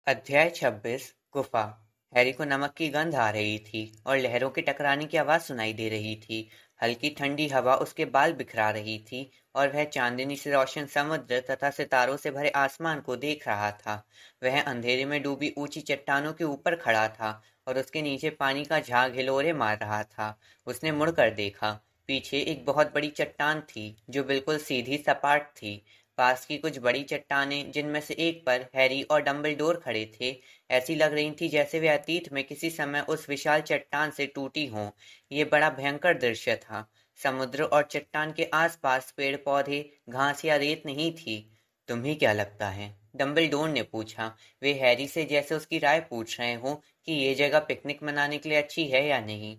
अध्याय 26 गुफा। हैरी को नमक की गंध आ रही थी और लहरों के टकराने की आवाज सुनाई दे रही थी। हल्की ठंडी हवा उसके बाल बिखरा रही थी और वह चांदनी से रोशन समुद्र तथा सितारों से भरे आसमान को देख रहा था। वह अंधेरे में डूबी ऊंची चट्टानों के ऊपर खड़ा था और उसके नीचे पानी का झाग हिलोरे मार रहा था। उसने मुड़कर देखा। पीछे एक बहुत बड़ी चट्टान थी जो बिल्कुल सीधी सपाट थी। पास की कुछ बड़ी चट्टानें, जिनमें से एक पर हैरी और डंबलडोर खड़े थे, ऐसी लग रही थी जैसे वे अतीत में किसी समय उस विशाल चट्टान से टूटी हों। ये बड़ा भयंकर दृश्य था। समुद्र और चट्टान के आसपास पेड़ पौधे, घास या रेत नहीं थी। तुम्हें क्या लगता है? डंबलडोर ने पूछा। वे हैरी से जैसे उसकी राय पूछ रहे हों कि ये जगह पिकनिक मनाने के लिए अच्छी है या नहीं।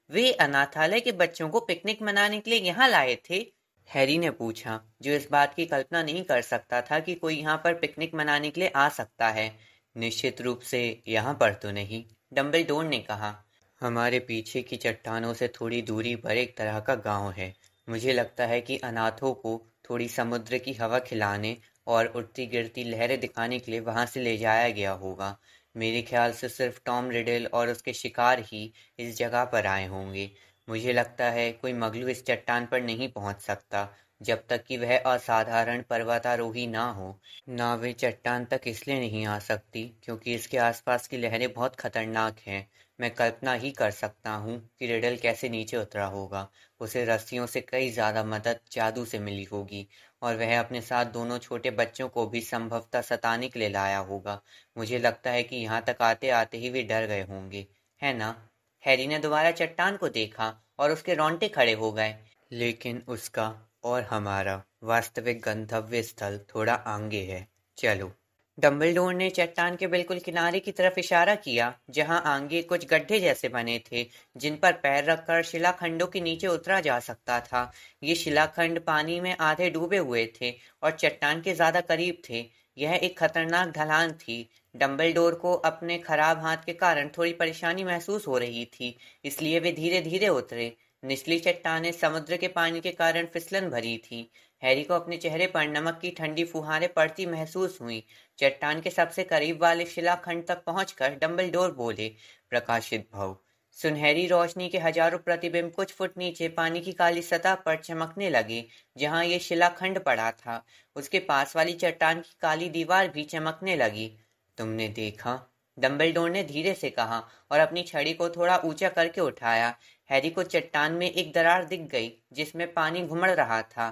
वे अनाथालय के बच्चों को पिकनिक मनाने के लिए यहाँ लाए थे? हैरी ने पूछा, जो इस बात की कल्पना नहीं कर सकता था कि कोई यहाँ पर पिकनिक मनाने के लिए आ सकता है। निश्चित रूप से यहाँ पर तो नहीं, डंबलडोर ने कहा। हमारे पीछे की चट्टानों से थोड़ी दूरी पर एक तरह का गांव है। मुझे लगता है कि अनाथों को थोड़ी समुद्र की हवा खिलाने और उड़ती गिरती लहरें दिखाने के लिए वहां से ले जाया गया होगा। मेरे ख्याल से सिर्फ टॉम रिडल और उसके शिकार ही इस जगह पर आए होंगे। मुझे लगता है कोई मगलू इस चट्टान पर नहीं पहुंच सकता जब तक कि वह असाधारण पर्वतारोही ना हो। नावें चट्टान तक इसलिए नहीं आ सकती क्योंकि इसके आसपास की लहरें बहुत खतरनाक हैं। मैं कल्पना ही कर सकता हूँ कि रिडल कैसे नीचे उतरा होगा। उसे रस्सियों से कई ज्यादा मदद जादू से मिली होगी और वह अपने साथ दोनों छोटे बच्चों को भी संभवतः सताने के लिए लाया होगा। मुझे लगता है कि यहाँ तक आते आते ही वे डर गए होंगे, है ना? हैरी ने दोबारा चट्टान को देखा और उसके रोंगटे खड़े हो गए। लेकिन उसका और हमारा वास्तविक गंतव्य स्थल थोड़ा आगे है। चलो। डंबलडोर ने चट्टान के बिल्कुल किनारे की तरफ इशारा किया, जहां आगे कुछ गड्ढे जैसे बने थे, जिन पर पैर रखकर शिलाखंडों के नीचे उतरा जा सकता था। ये शिलाखंड पानी में आधे डूबे हुए थे और चट्टान के ज्यादा करीब थे। यह एक खतरनाक ढलान थी। डंबलडोर को अपने खराब हाथ के कारण थोड़ी परेशानी महसूस हो रही थी, इसलिए वे धीरे धीरे उतरे। निचली चट्टानें समुद्र के पानी के कारण फिसलन भरी थीं। हैरी को अपने चेहरे पर नमक की ठंडी फुहारें पड़ती महसूस हुई। चट्टान के सबसे करीब वाले शिलाखंड तक पहुंचकर डंबलडोर बोले, प्रकाशित भव। सुनहरी रोशनी के हजारों प्रतिबिंब कुछ फुट नीचे पानी की काली सतह पर चमकने लगे, जहां ये शिलाखंड पड़ा था। उसके पास वाली चट्टान की काली दीवार भी चमकने लगी। तुमने देखा? डंबलडोर ने धीरे से कहा और अपनी छड़ी को थोड़ा ऊंचा करके उठाया। हैरी को चट्टान में एक दरार दिख गई जिसमें पानी घुमड़ रहा था।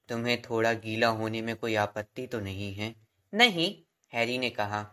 तुम्हें थोड़ा गीला होने में कोई आपत्ति तो नहीं है? नहीं, हैरी ने कहा।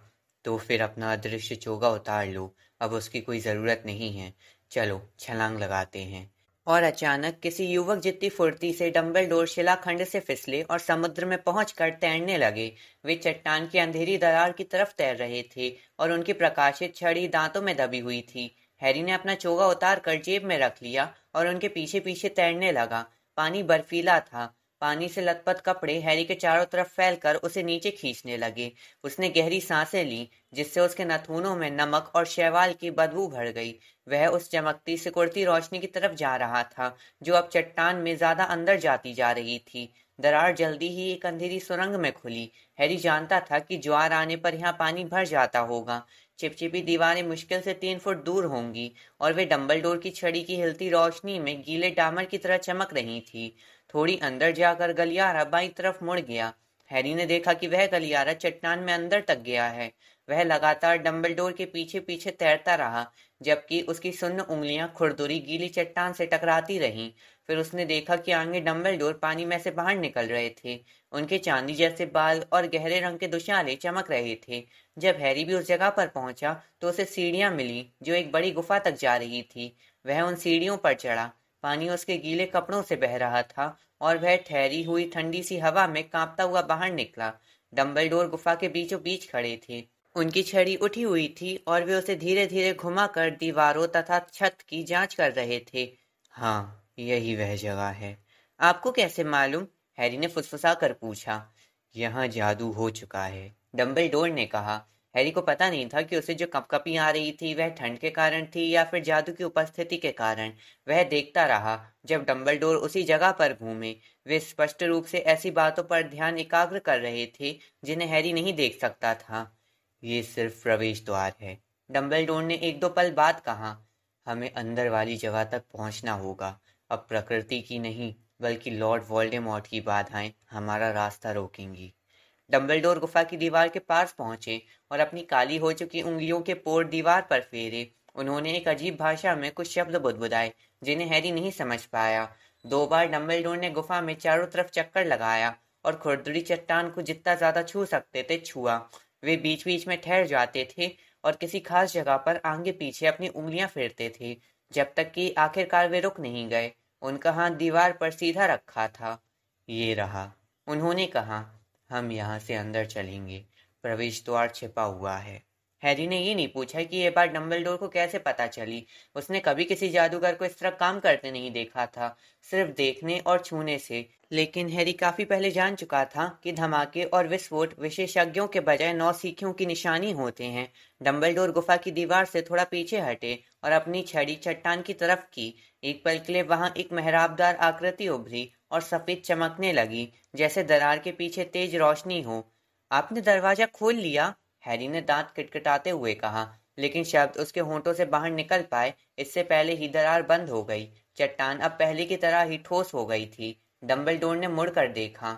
तो फिर अपना अदृश्य चोगा उतार लो। अब उसकी कोई जरूरत नहीं है। चलो छलांग लगाते हैं। और अचानक किसी युवक जितनी फुर्ती से डंबलडोर शिलाखंड से फिसले और समुद्र में पहुंचकर तैरने लगे। वे चट्टान की अंधेरी दरार की तरफ तैर रहे थे और उनकी प्रकाशित छड़ी दांतों में दबी हुई थी। हैरी ने अपना चोगा उतार कर जेब में रख लिया और उनके पीछे पीछे तैरने लगा। पानी बर्फीला था। पानी से लथपथ कपड़े हैरी के चारों तरफ फैलकर उसे नीचे खींचने लगे। उसने गहरी सांसें ली, जिससे उसके नाखूनों में नमक और शैवाल की बदबू भर गई। वह उस चमकती सिकुड़ती रोशनी की तरफ जा रहा था, जो अब चट्टान में ज्यादा अंदर जाती जा रही थी। दरार जल्दी ही एक अंधेरी सुरंग में खुली। हैरी जानता था कि ज्वार आने पर यहाँ पानी भर जाता होगा। चिपचिपी दीवारें मुश्किल से 3 फुट दूर होंगी और वे डंबलडोर की छड़ी की हिलती रोशनी में गीले डामर की तरह चमक रही थी। थोड़ी अंदर जाकर गलियारा बाईं तरफ मुड़ गया। हैरी ने देखा कि वह गलियारा चट्टान में अंदर तक गया है। वह लगातार डंबलडोर के पीछे पीछे तैरता रहा, जबकि उसकी सुन्न उंगलियां खुरदुरी गीली चट्टान से टकराती रहीं। फिर उसने देखा कि आगे डंबलडोर पानी में से बाहर निकल रहे थे। उनके चांदी जैसे बाल और गहरे रंग के दुशाले चमक रहे थे। जब हैरी भी उस जगह पर पहुंचा तो उसे सीढ़ियां मिली जो एक बड़ी गुफा तक जा रही थी। वह उन सीढ़ियों पर चढ़ा। पानी उसके गीले कपड़ों से बह रहा था और वह ठहरी हुई ठंडी सी हवा में कांपता हुआ बाहर निकला। डंबलडोर गुफा के बीचों बीच खड़े थे। उनकी छड़ी उठी हुई थी और वे उसे धीरे धीरे घुमाकर दीवारों तथा छत की जांच कर रहे थे। हाँ, यही वह जगह है। आपको कैसे मालूम? हैरी ने फुसफुसा कर पूछा। यहाँ जादू हो चुका है, डंबलडोर ने कहा। हैरी को पता नहीं था कि उसे जो कपकपी आ रही थी वह ठंड के कारण थी या फिर जादू की उपस्थिति के कारण। वह देखता रहा जब डंबलडोर उसी जगह पर घूमे। वे स्पष्ट रूप से ऐसी बातों पर ध्यान एकाग्र कर रहे थे जिन्हें हैरी नहीं देख सकता था। ये सिर्फ प्रवेश द्वार है, डम्बलडोर ने एक दो पल बाद कहा। हमें अंदर वाली जगह तक पहुंचना होगा। अब प्रकृति की नहीं, बल्कि लॉर्ड वोल्डेमॉर्ट की बाधाएं हमारा रास्ता रोकेंगी। डम्बलडोर गुफा की दीवार के पास पहुंचे और अपनी काली हो चुकी उंगलियों के पोर दीवार पर फेरे। उन्होंने एक अजीब भाषा में कुछ शब्द बुदबुदाए, जिन्हें हैरी नहीं समझ पाया। 2 बार डम्बलडोर ने गुफा में चारों तरफ चक्कर लगाया और खुरदरी चट्टान को जितना ज्यादा छू सकते थे छुआ। वे बीच बीच में ठहर जाते थे और किसी खास जगह पर आगे पीछे अपनी उंगलियां फेरते थे, जब तक कि आखिरकार वे रुक नहीं गए। उनका हाथ दीवार पर सीधा रखा था। ये रहा, उन्होंने कहा। हम यहाँ से अंदर चलेंगे। प्रवेश द्वार छिपा हुआ है। हैरी ने ये नहीं पूछा कि ये बात डम्बलडोर को कैसे पता चली। उसने कभी किसी जादूगर को इस तरह काम करते नहीं देखा था, सिर्फ देखने और छूने से। लेकिन हैरी काफी पहले जान चुका था कि धमाके और विस्फोट विशेषज्ञों के बजाय नौसिखियों की निशानी होते हैं। डम्बलडोर गुफा की दीवार से थोड़ा पीछे हटे और अपनी छड़ी चट्टान की तरफ की। एक पल के लिए वहां एक मेहराबदार आकृति उभरी और सफेद चमकने लगी, जैसे दरार के पीछे तेज रोशनी हो। आपने दरवाजा खोल लिया, हैरी ने दांत किटकिटाते हुए कहा, लेकिन शब्द उसके होंठों से बाहर निकल पाए इससे पहले ही दरार बंद हो गई। चट्टान अब पहले की तरह ही ठोस हो गई थी। डम्बलडोर ने मुड़कर देखा।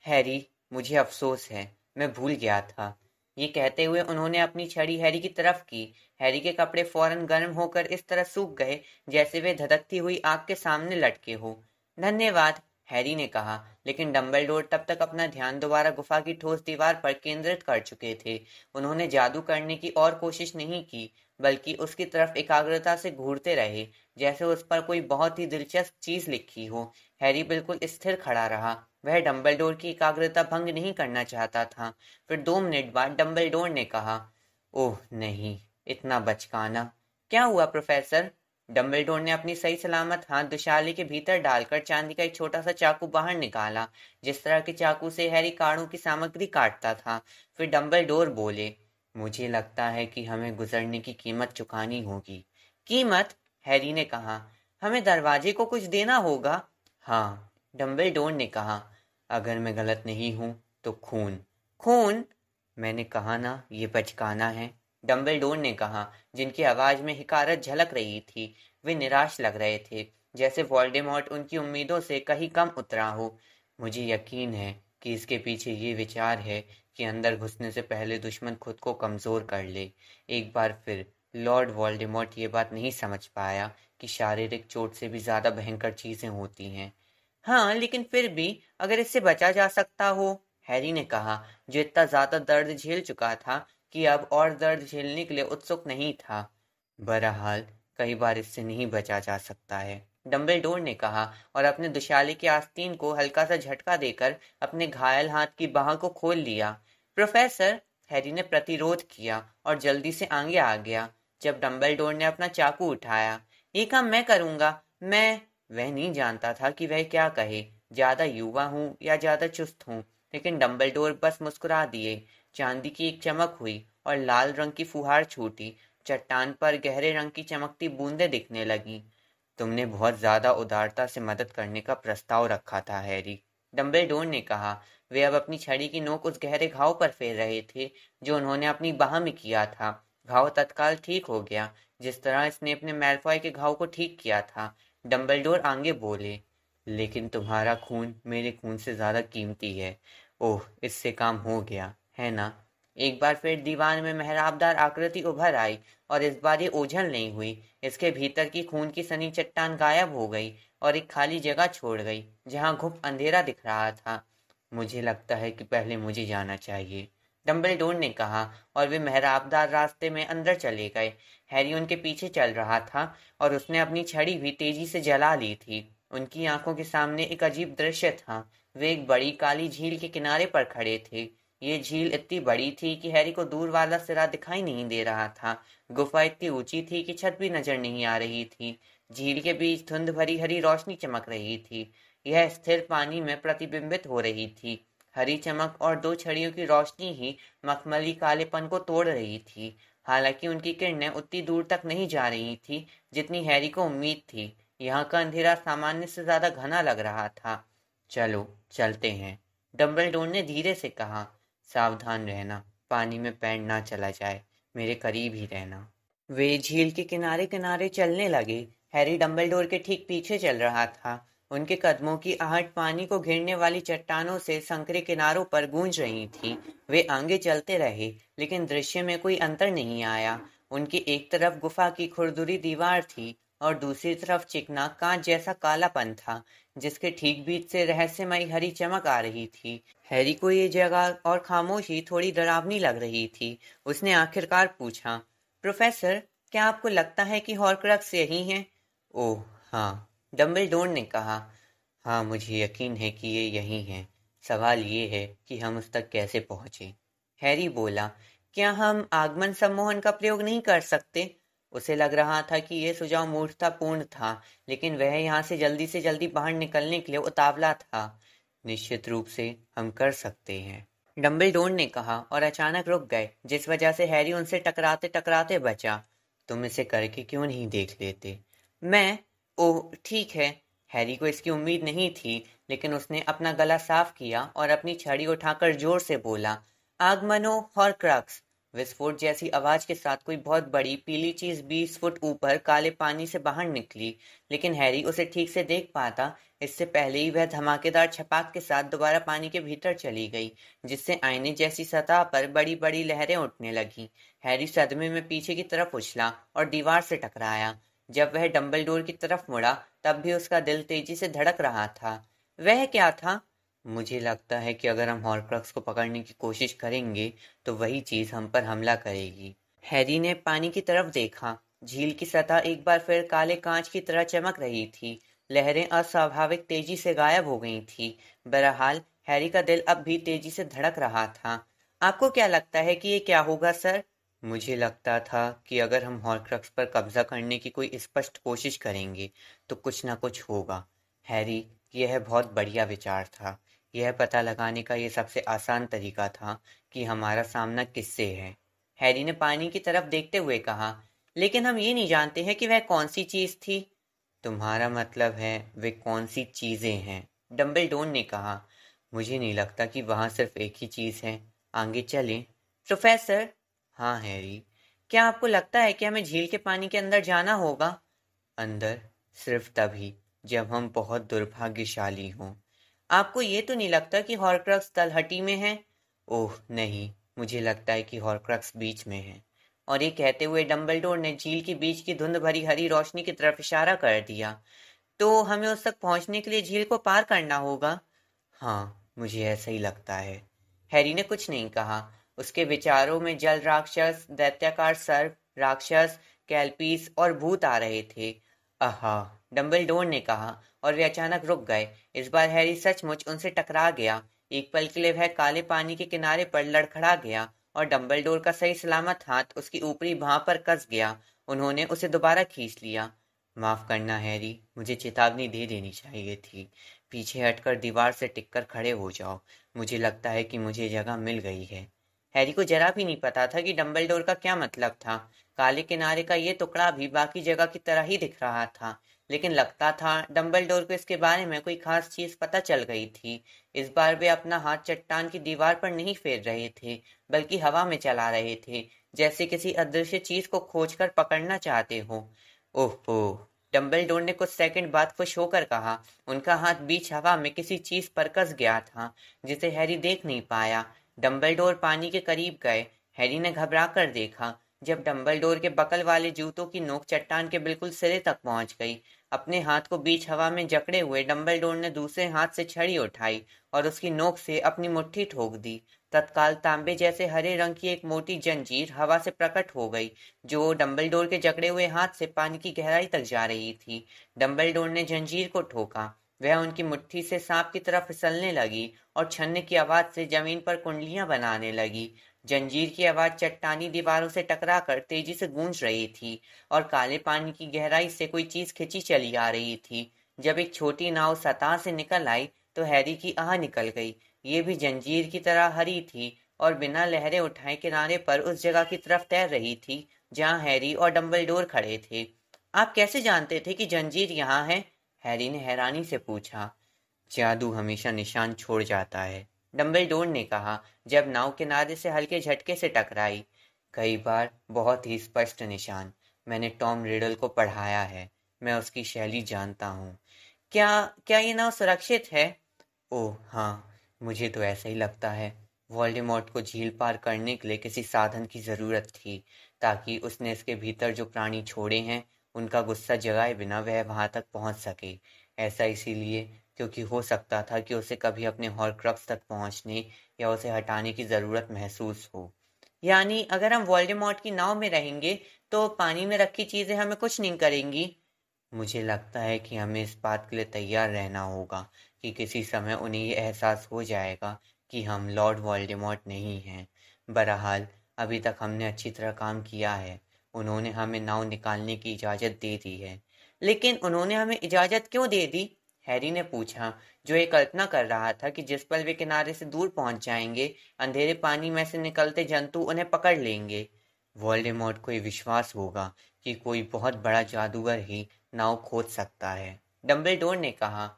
हैरी, मुझे अफसोस है, मैं भूल गया था। ये कहते हुए उन्होंने अपनी छड़ी हैरी की तरफ की। हैरी के कपड़े फौरन गर्म होकर इस तरह सूख गए जैसे वे धधकती हुई आग के सामने लटके हो। धन्यवाद, हैरी ने कहा, लेकिन डम्बलडोर तब तक अपना ध्यान दोबारा गुफा की ठोस दीवार पर केंद्रित कर चुके थे। उन्होंने जादू करने की और कोशिश नहीं की, बल्कि उसकी तरफ एकाग्रता से घूरते रहे, जैसे उस पर कोई बहुत ही दिलचस्प चीज लिखी हो। हैरी बिल्कुल स्थिर खड़ा रहा। वह डम्बलडोर की एकाग्रता भंग नहीं करना चाहता था। फिर 2 मिनट बाद डम्बलडोर ने कहा, ओह नहीं, इतना बचकाना। क्या हुआ प्रोफेसर? डम्बलडोर ने अपनी सही सलामत हाथ दुशाले के भीतर डालकर चांदी का एक छोटा सा चाकू बाहर निकाला, जिस तरह के चाकू से हैरी कारों की सामग्री काटता था। फिर डम्बलडोर बोले, मुझे लगता है कि हमें गुजरने की कीमत चुकानी होगी। कीमत? हैरी ने कहा। हमें दरवाजे को कुछ देना होगा। हाँ, डम्बलडोर ने कहा। अगर मैं गलत नहीं हूं तो खून। खून? मैंने कहा ना, ये बचकाना है, डम्बलडोर ने कहा, जिनकी आवाज में हिकारत झलक रही थी। वे निराश लग रहे थे, जैसे वोल्डेमॉर्ट उनकी उम्मीदों से कहीं कम उतरा हो। मुझे यकीन है कि इसके पीछे ये विचार है कि अंदर घुसने से पहले दुश्मन खुद को कमजोर कर ले। एक बार फिर लॉर्ड वोल्डेमॉर्ट ये बात नहीं समझ पाया कि शारीरिक चोट से भी ज्यादा भयंकर चीजें होती हैं। हाँ, लेकिन फिर भी अगर इससे बचा जा सकता हो, हैरी ने कहा, जो इतना ज्यादा दर्द झेल चुका था कि अब और दर्द झेलने के लिए उत्सुक नहीं था। बहरहाल, कई बार इससे नहीं बचा जा सकता है, डम्बलडोर ने कहा, और अपने दुशाले की आस्तीन को हल्का सा झटका देकर अपने घायल हाथ की बाह को खोल लिया। प्रोफेसर, हैरी ने प्रतिरोध किया और जल्दी से आगे आ गया। जब डम्बलडोर ने अपना चाकू उठाया, ये काम मैं करूंगा, मैं। वह नहीं जानता था कि वह क्या कहे, ज्यादा युवा हूँ या ज्यादा चुस्त हूँ, लेकिन डम्बलडोर बस मुस्कुरा दिए। चांदी की एक चमक हुई और लाल रंग की फुहार छूटी। चट्टान पर गहरे रंग की चमकती बूंदें दिखने लगीं। तुमने बहुत ज्यादा उदारता से मदद करने का प्रस्ताव रखा था, हैरी, डम्बलडोर ने कहा। वे अब अपनी छड़ी की नोक उस गहरे घाव पर फेर रहे थे जो उन्होंने अपनी बाह में किया था। घाव तत्काल ठीक हो गया, जिस तरह स्नेप ने मैलफॉय के घाव को ठीक किया था। डम्बलडोर आगे बोले, लेकिन तुम्हारा खून मेरे खून से ज्यादा कीमती है। ओह, इससे काम हो गया, है ना? एक बार फिर दीवार में मेहराबदार आकृति उभर आई, और इस बार ये ओझल नहीं हुई। इसके भीतर की खून की सनी चट्टान गायब हो गई और एक खाली जगह छोड़ गई, जहां घुप अंधेरा दिख रहा था। मुझे लगता है कि पहले मुझे जाना चाहिए, डम्बलडोर ने कहा, और वे मेहराबदार रास्ते में अंदर चले गए। हैरी उनके पीछे चल रहा था और उसने अपनी छड़ी भी तेजी से जला ली थी। उनकी आंखों के सामने एक अजीब दृश्य था। वे एक बड़ी काली झील के किनारे पर खड़े थे। ये झील इतनी बड़ी थी कि हैरी को दूर वाला सिरा दिखाई नहीं दे रहा था। गुफा इतनी ऊंची थी कि छत भी नजर नहीं आ रही थी। झील के बीच धुंध भरी हरी रोशनी चमक रही थी। यह स्थिर पानी में प्रतिबिंबित हो रही थी। हरी चमक और 2 छड़ियों की रोशनी ही मखमली कालेपन को तोड़ रही थी। हालांकि उनकी किरणें उतनी दूर तक नहीं जा रही थी जितनी हैरी को उम्मीद थी। यहाँ का अंधेरा सामान्य से ज्यादा घना लग रहा था। चलो, चलते हैं, डम्बलडोर ने धीरे से कहा। सावधान रहना, पानी में पैर ना चला जाए, मेरे करीब ही रहना। वे झील के किनारे किनारे चलने लगे। हैरी डंबलडोर के ठीक पीछे चल रहा था। उनके कदमों की आहट पानी को घेरने वाली चट्टानों से संकरे किनारों पर गूंज रही थी। वे आगे चलते रहे, लेकिन दृश्य में कोई अंतर नहीं आया। उनकी एक तरफ गुफा की खुरदुरी दीवार थी और दूसरी तरफ चिकना कांच जैसा कालापन था, जिसके ठीक बीच से रहस्यमयी हरी चमक आ रही थी। हैरी को ये जगह और खामोशी थोड़ी डरावनी लग रही थी। उसने आखिरकार पूछा, प्रोफेसर, क्या आपको लगता है कि हॉर्क्रक्स यही हैं? ओह, हाँ, डंबलडोर ने कहा। हाँ, मुझे यकीन है कि ये यही हैं। सवाल ये है कि हम उस तक कैसे पहुंचे। हैरी बोला, क्या हम आगमन सम्मोहन का प्रयोग नहीं कर सकते? उसे लग रहा था कि यह सुझाव मूर्खतापूर्ण था, लेकिन वह यहाँ से जल्दी बाहर निकलने के लिए उतावला था। निश्चित रूप से हम कर सकते हैं, डंबलडोर ने कहा और अचानक रुक गए, जिस वजह से हैरी उनसे टकराते टकराते बचा। तुम इसे करके क्यों नहीं देख लेते? मैं? ओह, ठीक है। हैरी को इसकी उम्मीद नहीं थी, लेकिन उसने अपना गला साफ किया और अपनी छड़ी उठाकर जोर से बोला, आगमनो हॉर्क्रक्स। विस्फोट जैसी आवाज के साथ कोई बहुत बड़ी पीली चीज 20 फुट ऊपर काले पानी से बाहर निकली, लेकिन हैरी उसे ठीक से देख पाता इससे पहले ही वह धमाकेदार छपाक के साथ दोबारा पानी के भीतर चली गई, जिससे आईने जैसी सतह पर बड़ी बड़ी लहरें उठने लगीं। हैरी सदमे में पीछे की तरफ उछला और दीवार से टकराया। जब वह डंबलडोर की तरफ मुड़ा, तब भी उसका दिल तेजी से धड़क रहा था। वह क्या था? मुझे लगता है कि अगर हम हॉर्क्रक्स को पकड़ने की कोशिश करेंगे, तो वही चीज हम पर हमला करेगी। हैरी ने पानी की तरफ देखा। झील की सतह एक बार फिर काले कांच की तरह चमक रही थी। लहरें अस्वाभाविक तेजी से गायब हो गई थी। बहरहाल हैरी का दिल अब भी तेजी से धड़क रहा था। आपको क्या लगता है कि ये क्या होगा, सर? मुझे लगता था कि अगर हम हॉर्क्रक्स पर कब्जा करने की कोई स्पष्ट कोशिश करेंगे, तो कुछ ना कुछ होगा। हैरी, यह बहुत बढ़िया विचार था। यह पता लगाने का ये सबसे आसान तरीका था कि हमारा सामना किससे है। हैरी ने पानी की तरफ देखते हुए कहा, लेकिन हम ये नहीं जानते हैं कि वह कौन सी चीज थी। तुम्हारा मतलब है वे कौन सी चीजें हैं? डंबलडोर ने कहा। मुझे नहीं लगता कि वहां सिर्फ एक ही चीज है। आगे चलें? प्रोफेसर। हाँ हैरी। क्या आपको लगता है कि हमें झील के पानी के अंदर जाना होगा? अंदर सिर्फ तभी जब हम बहुत दुर्भाग्यशाली हों। आपको ये तो नहीं लगता कि हॉर्क्रक्स तलहटी में है? ओह नहीं, मुझे लगता है कि हॉर्क्रक्स बीच में है। और ये कहते हुए डंबलडोर ने झील के बीच की धुंध भरी हरी रोशनी की तरफ इशारा कर दिया। तो हमें उस तक पहुंचने के लिए झील को पार करना होगा? हाँ, मुझे ऐसा ही लगता है। हैरी ने कुछ नहीं कहा। उसके विचारों में जल राक्षस, दैत्याकार सर्प, राक्षस, कैल्पीस और भूत आ रहे थे। आहा, डंबलडोर ने कहा और वे अचानक रुक गए। इस बार हैरी सचमुच उनसे टकरा गया। एक पल के लिए वह काले पानी के किनारे पर लड़खड़ा गया और डंबलडोर का सही सलामत हाथ उसकी ऊपरी भौं पर कस गया। उन्होंने उसे दोबारा खींच लिया। माफ करना हैरी, मुझे चेतावनी दे देनी चाहिए थी। पीछे हटकर दीवार से टिककर खड़े हो जाओ। मुझे लगता है कि मुझे जगह मिल गई है। हैरी को जरा भी नहीं पता था कि डंबलडोर का क्या मतलब था। काले किनारे का ये टुकड़ा भी बाकी जगह की तरह ही दिख रहा था, लेकिन लगता था डंबलडोर को इसके बारे में कोई खास चीज पता चल गई थी। इस बार वे अपना हाथ चट्टान की दीवार पर नहीं फेर रहे थे, बल्कि हवा में चला रहे थे, जैसे किसी अदृश्य चीज को खोजकर पकड़ना चाहते हो। ओहो, डंबलडोर ने कुछ सेकंड बाद खुश होकर कहा। उनका हाथ बीच हवा में किसी चीज पर कस गया था, जिसे हैरी देख नहीं पाया। डंबलडोर पानी के करीब गए। हैरी ने घबरा कर देखा जब डंबलडोर के बकल वाले जूतों की नोक चट्टान के बिल्कुल सिरे तक पहुंच गई। अपने हाथ को बीच हवा में जकड़े हुए डंबलडोर ने दूसरे हाथ से छड़ी उठाई और उसकी नोक से अपनी मुट्ठी ठोक दी। तत्काल तांबे जैसे हरे रंग की एक मोटी जंजीर हवा से प्रकट हो गई, जो डंबलडोर के जकड़े हुए हाथ से पानी की गहराई तक जा रही थी। डंबलडोर ने जंजीर को ठोका। वह उनकी मुट्ठी से सांप की तरफ फिसलने लगी और छन्ने की आवाज से जमीन पर कुंडलियां बनाने लगी। जंजीर की आवाज चट्टानी दीवारों से टकराकर तेजी से गूंज रही थी और काले पानी की गहराई से कोई चीज खिंची चली आ रही थी। जब एक छोटी नाव सतह से निकल आई, तो हैरी की आह निकल गई। ये भी जंजीर की तरह हरी थी और बिना लहरें उठाए किनारे पर उस जगह की तरफ तैर रही थी जहां हैरी और डंबलडोर खड़े थे। आप कैसे जानते थे कि जंजीर यहाँ है? हैरी ने हैरानी से पूछा। जादू हमेशा निशान छोड़ जाता है, डम्बलडोर ने कहा जब नाव किनारे से हल्के झटके से टकराई। कई बार बहुत ही स्पष्ट निशान। मैंने टॉम रिडल को पढ़ाया है। मैं उसकी शैली जानता हूँ। क्या क्या ये नाव सुरक्षित है? ओह हाँ, मुझे तो ऐसा ही लगता है। वोल्डेमॉर्ट को झील पार करने के लिए किसी साधन की जरूरत थी, ताकि उसने इसके भीतर जो प्राणी छोड़े हैं उनका गुस्सा जगाए बिना वह वहां तक पहुंच सके। ऐसा इसीलिए क्योंकि हो सकता था कि उसे कभी अपने हॉर्क्रक्स तक पहुंचने या उसे हटाने की जरूरत महसूस हो। यानी अगर हम वोल्डेमॉर्ट की नाव में रहेंगे तो पानी में रखी चीजें हमें कुछ नहीं करेंगी। मुझे लगता है कि हमें इस बात के लिए तैयार रहना होगा कि किसी समय उन्हें ये एहसास हो जाएगा कि हम लॉर्ड वोल्डेमॉर्ट नहीं हैं। बहरहाल अभी तक हमने अच्छी तरह काम किया है। उन्होंने हमें नाव निकालने की इजाज़त दे दी है। लेकिन उन्होंने हमें इजाज़त क्यों दे दी? हैरी ने पूछा, जो ये कल्पना कर रहा था कि जिस पल वे किनारे से दूर पहुंच जाएंगे, अंधेरे पानी में से निकलते जंतु उन्हें पकड़ लेंगे। वोल्डेमॉर्ट को ये विश्वास होगा कि कोई बहुत बड़ा जादूगर ही नाव खोद सकता है। डंबलडोर ने कहा,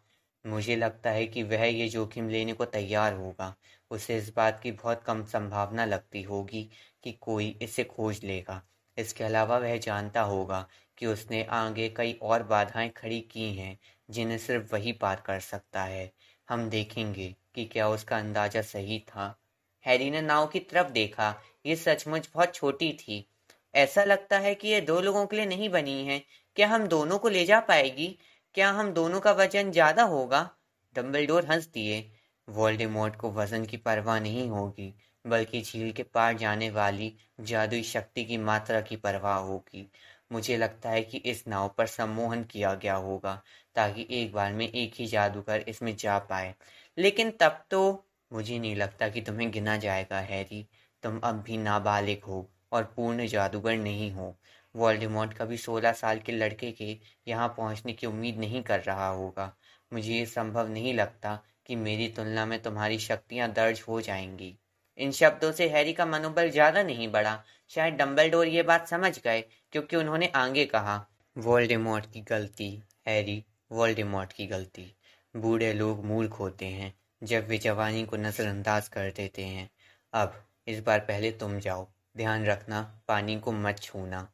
मुझे लगता है कि वह ये जोखिम लेने को तैयार होगा। उसे इस बात की बहुत कम संभावना लगती होगी कि कोई इसे खोज लेगा। इसके अलावा वह जानता होगा कि उसने आगे कई और बाधाएं खड़ी की हैं जिन्हें सिर्फ वही पार कर सकता है। हम देखेंगे कि क्या उसका अंदाजा सही था। हैरी ने नाव की तरफ देखा। ये सचमुच बहुत छोटी थी। ऐसा लगता है कि ये दो लोगों के लिए नहीं बनी है। क्या हम दोनों को ले जा पाएगी? क्या हम दोनों का वजन ज्यादा होगा? डंबलडोर हंस दिए। वोल्डेमॉर्ट को वजन की परवाह नहीं होगी, बल्कि झील के पार जाने वाली जादुई शक्ति की मात्रा की परवाह होगी। मुझे लगता है कि इस नाव पर सम्मोहन किया गया होगा ताकि एक बार में एक ही जादूगर इसमें जा पाए। लेकिन तब तो मुझे नहीं लगता कि तुम्हें गिना जाएगा हैरी। तुम अब भी नाबालिग हो और पूर्ण जादूगर नहीं हो। वोल्डेमॉर्ट कभी 16 साल के लड़के के यहाँ पहुँचने की उम्मीद नहीं कर रहा होगा। मुझे ये संभव नहीं लगता कि मेरी तुलना में तुम्हारी शक्तियाँ दर्ज हो जाएंगी। इन शब्दों से हैरी का मनोबल ज्यादा नहीं बढ़ा। शायद डंबलडोर ये बात समझ गए, क्योंकि उन्होंने आगे कहा, वोल्डेमॉर्ट की गलती, हैरी, वोल्डेमॉर्ट की गलती। बूढ़े लोग मूर्ख होते हैं जब वे जवानी को नजरअंदाज कर देते हैं। अब इस बार पहले तुम जाओ। ध्यान रखना, पानी को मत छूना।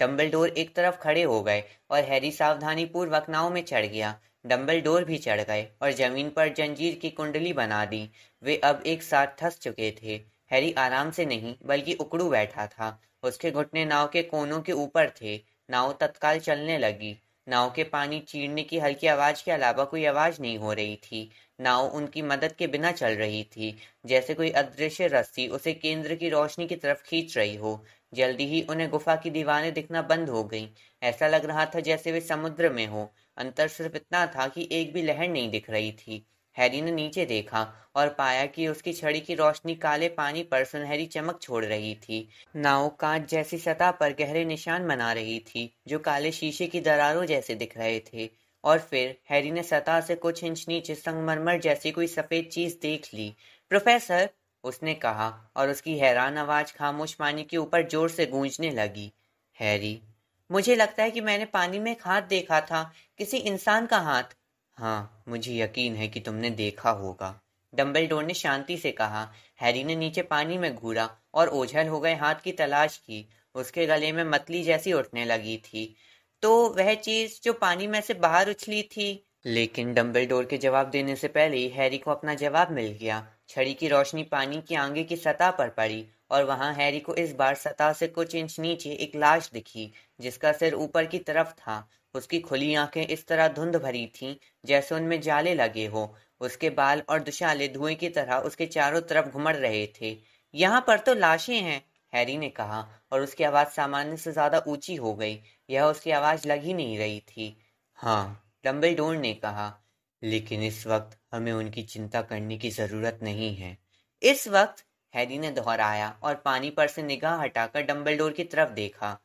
डंबलडोर एक तरफ खड़े हो गए और हैरी सावधानीपूर्वक नाव में चढ़ गया। डंबलडोर भी चढ़ गए और जमीन पर जंजीर की कुंडली बना दी। वे अब एक साथ धंस चुके थे। हैरी आराम से नहीं बल्कि उकड़ू बैठा था। उसके घुटने नाव के कोनों के ऊपर थे। नाव तत्काल चलने लगी। नाव के पानी चीरने की हल्की आवाज के अलावा कोई आवाज नहीं हो रही थी। नाव उनकी मदद के बिना चल रही थी, जैसे कोई अदृश्य रस्सी उसे केंद्र की रोशनी की तरफ खींच रही हो। जल्दी ही उन्हें गुफा की दीवारें दिखना बंद हो गईं। ऐसा लग रहा था जैसे वे समुद्र में हो। अंतर सिर्फ इतना था कि एक भी लहर नहीं दिख रही थी। हैरी ने नीचे देखा और पाया कि उसकी छड़ी की रोशनी काले पानी पर सुनहरी चमक छोड़ रही थी। नाव कांच जैसी सतह पर गहरे निशान बना रही थी, जो काले शीशे की दरारों जैसे दिख रहे थे। और फिर हैरी ने सतह से कुछ इंच नीचे संगमरमर जैसी कोई सफेद चीज देख ली। प्रोफेसर, उसने कहा, और उसकी हैरान आवाज खामोश पानी के ऊपर जोर से गूंजने लगी। हैरी, मुझे लगता है कि मैंने पानी में एक हाथ देखा था, किसी इंसान का हाथ। हाँ, मुझे यकीन है कि तुमने देखा होगा, डंबलडोर ने शांति से कहा। हैरी ने नीचे पानी में घूरा और ओझल हो गए हाथ की तलाश की। उसके गले में मतली जैसी उठने लगी थी। तो वह चीज जो पानी में से बाहर उछली थी। लेकिन डंबलडोर के जवाब देने से पहले ही हैरी को अपना जवाब मिल गया। छड़ी की रोशनी पानी की आगे की सतह पर पड़ी और वहां हैरी को इस बार सतह से कुछ इंच नीचे एक लाश दिखी, जिसका सिर ऊपर की तरफ था। उसकी खुली आंखें इस तरह धुंध भरी थीं जैसे उनमें जाले लगे हो। उसके बाल और दुशाले धुएं की तरह उसके चारों तरफ घुमड़ रहे थे। यहाँ पर तो लाशें हैं, हैरी ने कहा, और उसकी आवाज सामान्य से ज्यादा ऊंची हो गई। यह उसकी आवाज लग ही नहीं रही थी। हाँ, डंबलडोर ने कहा, लेकिन इस वक्त हमें उनकी चिंता करने की जरूरत नहीं है। इस वक्त, हैरी ने दोहराया और पानी पर से निगाह हटाकर डंबलडोर की तरफ देखा।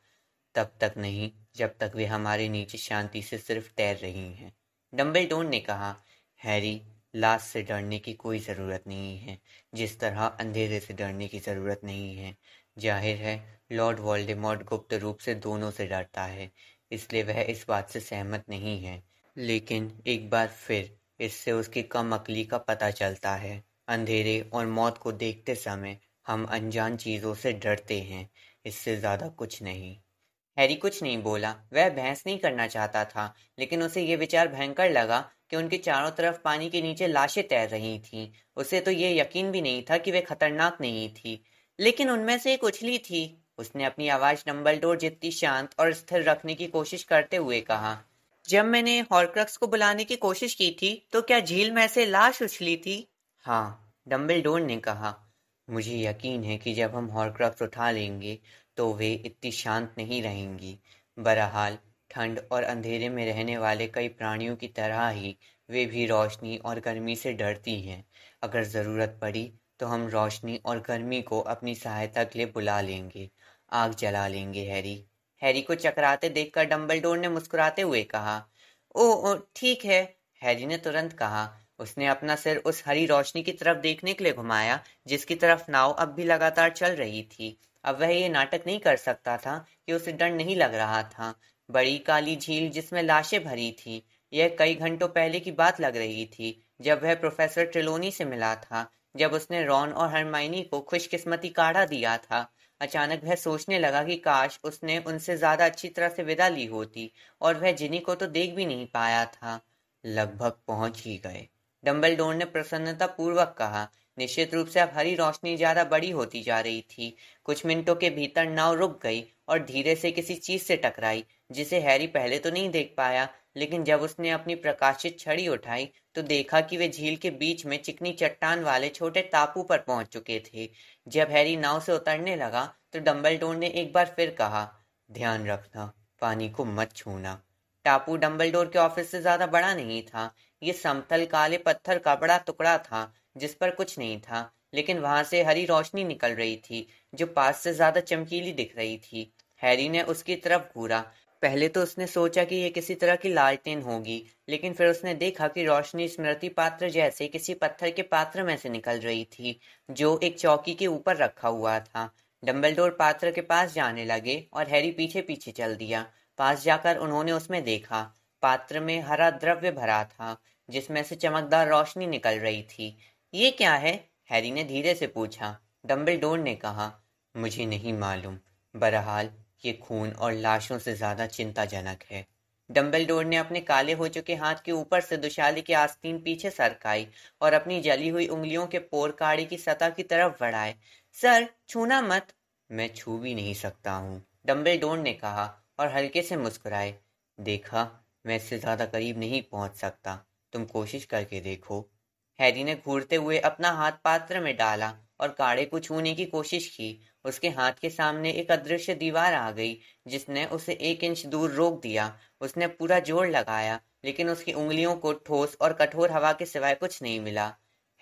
तब तक नहीं जब तक वे हमारे नीचे शांति से सिर्फ तैर रही हैं, डंबलडोर ने कहा। हैरी, लाश से डरने की कोई जरूरत नहीं है, जिस तरह अंधेरे से डरने की जरूरत नहीं है। जाहिर है लॉर्ड वोल्डेमॉर्ट गुप्त रूप से दोनों से डरता है, इसलिए वह इस बात से सहमत नहीं है। लेकिन एक बार फिर इससे उसकी कम अक्ली का पता चलता है। अंधेरे और मौत को देखते समय हम अनजान चीजों से डरते हैं, इससे ज्यादा कुछ नहीं। हैरी कुछ नहीं बोला। वह बहस नहीं करना चाहता था, लेकिन उसे ये विचार भयंकर लगा कि उनके चारों तरफ पानी के नीचे लाशें तैर रही थीं। उसे तो ये यकीन भी नहीं था कि वे खतरनाक नहीं थी, लेकिन उनमें से एक उछली थी। उसने अपनी आवाज डंबलडोर जितनी शांत और स्थिर रखने की कोशिश करते हुए कहा, जब मैंने हॉर्क्रक्स को बुलाने की कोशिश की थी, तो क्या झील में से लाश उछली थी? हाँ, डंबलडोर ने कहा। मुझे यकीन है कि जब हम हॉर्क्रक्स उठा लेंगे तो वे इतनी शांत नहीं रहेंगी। बहरहाल, ठंड और अंधेरे में रहने वाले कई प्राणियों की तरह ही वे भी रोशनी और गर्मी से डरती हैं। अगर ज़रूरत पड़ी तो हम रोशनी और गर्मी को अपनी सहायता के लिए बुला लेंगे, आग जला लेंगे। हैरी हैरी को चकराते देखकर डंबलडोर ने मुस्कुराते हुए कहा, ओ ठीक है। हैरी ने तुरंत कहा। उसने अपना सिर उस हरी रोशनी की तरफ देखने के लिए घुमाया जिसकी तरफ नाव अब भी लगातार चल रही थी। अब वह ये नाटक नहीं कर सकता था कि उसे डर नहीं लग रहा था। बड़ी काली झील जिसमें लाशें भरी थी, यह कई घंटों पहले की बात लग रही थी, जब वह प्रोफेसर ट्रेलोनी से मिला था, जब उसने रॉन और हरमाइनी को खुशकिस्मती काढ़ा दिया था। अचानक वह सोचने लगा कि काश उसने उनसे ज्यादा अच्छी तरह से विदा ली होती, और वह जिनी को तो देख भी नहीं पाया था। लगभग पहुंच ही गए, डंबलडोर ने प्रसन्नतापूर्वक कहा। निश्चित रूप से अब हरी रोशनी ज्यादा बड़ी होती जा रही थी। कुछ मिनटों के भीतर नाव रुक गई और धीरे से किसी चीज से टकराई, जिसे हैरी पहले तो नहीं देख पाया, लेकिन जब उसने अपनी प्रकाशित छड़ी उठाई तो देखा कि वे झील के बीच में चिकनी चट्टान वाले छोटे टापू पर पहुंच चुके थे। जब हैरी नाव से उतरने लगा तो डंबलडोर ने एक बार फिर कहा, ध्यान रखना, पानी को मत छूना। टापू डंबलडोर के ऑफिस से ज्यादा बड़ा नहीं था। ये समतल काले पत्थर का बड़ा टुकड़ा था जिस पर कुछ नहीं था, लेकिन वहां से हरी रोशनी निकल रही थी जो पास से ज्यादा चमकीली दिख रही थी। हैरी ने उसकी तरफ घूरा। पहले तो उसने सोचा कि यह किसी तरह की लालटेन होगी, लेकिन फिर उसने देखा कि रोशनी स्मृति पात्र जैसे किसी पत्थर के पात्र में से निकल रही थी जो एक चौकी के ऊपर रखा हुआ था। डंबलडोर पात्र के पास जाने लगे और हैरी पीछे पीछे चल दिया। पास जाकर उन्होंने उसमें देखा। पात्र में हरा द्रव्य भरा था जिसमें से चमकदार रोशनी निकल रही थी। ये क्या है? हैरी ने धीरे से पूछा। डंबलडोर ने कहा, मुझे नहीं मालूम। बहरहाल, ये खून और लाशों से ज्यादा चिंताजनक है। डंबलडोर ने अपने काले हो चुके हाथ के ऊपर से दुशाले की आस्तीन पीछे सरकाई और अपनी जली हुई उंगलियों के पोर काड़ी की सतह की तरफ बढ़ाए। सर, छूना मत। मैं छू भी नहीं सकता हूँ, डंबलडोर ने कहा और हल्के से मुस्कुराए। देखा, मैं इससे ज्यादा करीब नहीं पहुंच सकता। तुम कोशिश करके देखो। हैरी ने घूरते हुए अपना हाथ पात्र में डाला और काढ़े को छूने की कोशिश की। उसके हाथ के सामने एक अदृश्य दीवार आ गई जिसने उसे 1 इंच दूर रोक दिया। उसने पूरा जोर लगाया, लेकिन उसकी उंगलियों को ठोस और कठोर हवा के सिवाय कुछ नहीं मिला।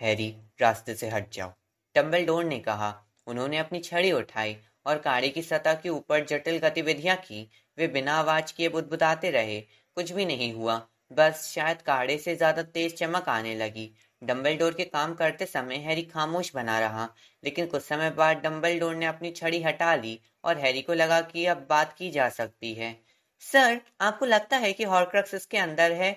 हैरी, रास्ते से हट जाओ, डंबलडोर ने कहा। उन्होंने अपनी छड़ी उठाई और काढ़े की सतह के ऊपर जटिल गतिविधियां की। वे बिना आवाज किए बुदबुदाते रहे। कुछ भी नहीं हुआ, बस शायद काढ़े से ज्यादा तेज चमक आने लगी। डंबलडोर के काम करते समय हैरी खामोश बना रहा, लेकिन कुछ समय बाद डंबलडोर ने अपनी छड़ी हटा ली और हैरी को लगा कि अब बात की जा सकती है। सर, आपको लगता है कि हॉर्क्रक्स इसके अंदर है?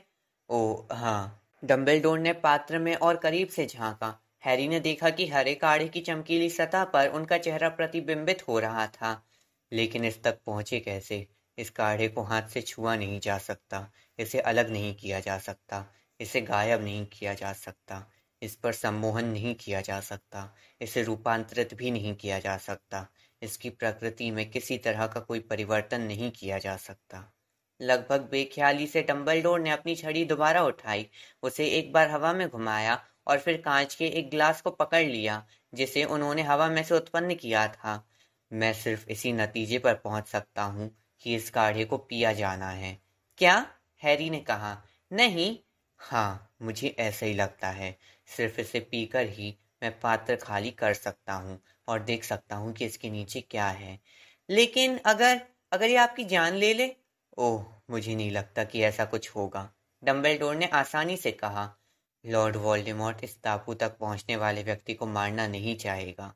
ओह हाँ, डंबलडोर ने पात्र में और करीब से झांका। हैरी ने देखा कि हरे काढ़े की चमकीली सतह पर उनका चेहरा प्रतिबिंबित हो रहा था। लेकिन इस तक पहुंचे कैसे? इस काढ़े को हाथ से छुआ नहीं जा सकता, इसे अलग नहीं किया जा सकता, इसे गायब नहीं किया जा सकता, इस पर सम्मोहन नहीं किया जा सकता, इसे रूपांतरित भी नहीं किया जा सकता, इसकी प्रकृति में किसी तरह का कोई परिवर्तन नहीं किया जा सकता। लगभग बेख्याली से डंबलडोर ने अपनी छड़ी दोबारा उठाई, उसे एक बार हवा में घुमाया और फिर कांच के एक ग्लास को पकड़ लिया जिसे उन्होंने हवा में से उत्पन्न किया था। मैं सिर्फ इसी नतीजे पर पहुंच सकता हूँ कि इस काढ़े को पिया जाना है। क्या? हैरी ने कहा। नहीं। हाँ, मुझे ऐसा ही लगता है। सिर्फ इसे पीकर ही मैं पात्र खाली कर सकता हूँ और देख सकता हूँ कि इसके नीचे क्या है। लेकिन अगर अगर ये आपकी जान ले ले? ओह, मुझे नहीं लगता कि ऐसा कुछ होगा, डंबलडोर ने आसानी से कहा। लॉर्ड वोल्डेमॉर्ट इस टापू तक पहुंचने वाले व्यक्ति को मारना नहीं चाहेगा।